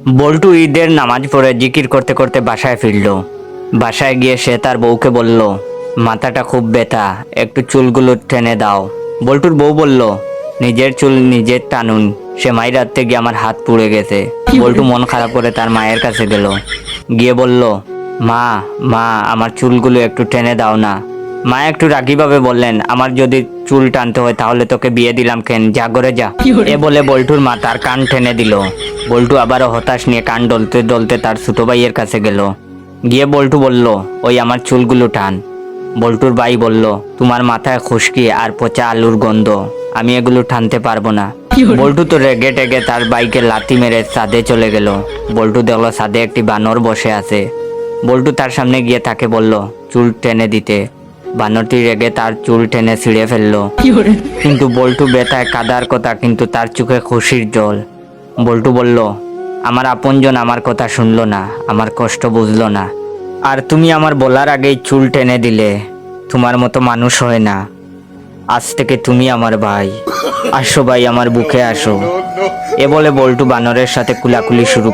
বল্টু ঈদের নামাজ পড়ে জিকির করতে করতে বাসায় ফিরল। বাসায় গিয়ে সে তার বউকে বলল, মাথাটা খুব ব্যথা, একটু চুলগুলো টেনে দাও। বল্টুর বউ বলল, নিজের চুল নিজের টানুন, সে মাই রাখতে গিয়ে আমার হাত পুড়ে গেছে। বল্টু মন খারাপ করে তার মায়ের কাছে গেল, গিয়ে বলল, মা মা আমার চুলগুলো একটু টেনে দাও না। মা একটু রাগীভাবে বললেন, আমার যদি চুল টানতে হয় তাহলে তোকে বিয়ে দিলাম কেন, যা করে যা। এ বলে বল্টুর মা তার কান টেনে দিল। বল্টু আবারও হতাশ নিয়ে কান ডলতে ডলতে তার ছোট ভাইয়ের কাছে গেল, গিয়ে বল্টু বলল, ওই আমার চুলগুলো টান। বল্টুর ভাই বলল, তোমার মাথায় খুশকি আর পচা আলুর গন্ধ, আমি এগুলো টানতে পারবো না। বল্টু তো রেগে টেগে তার বাইকে লাথি মেরে ছাদে চলে গেল। বল্টু দেখলো ছাদে একটি বানর বসে আছে। বল্টু তার সামনে গিয়ে তাকে বলল, চুল টেনে দিতে। বানরটি রেগে তার চুল টেনে ছিঁড়ে ফেললো। কিন্তু বল্টু ব্যথায় কাদার কথা, কিন্তু তার চোখে খুশির জল। বল্টু বলল, আমার আপনজন আমার কথা শুনলো না, আমার কষ্ট বুঝলো না, আর তুমি আমার বলার আগেই চুল টেনে দিলে। তোমার মতো মানুষ হয় না, আজ থেকে তুমি আমার ভাই, আসো ভাই আমার বুকে আসো। এ বলে বল্টু বানরের সাথে কুলাকুলি শুরু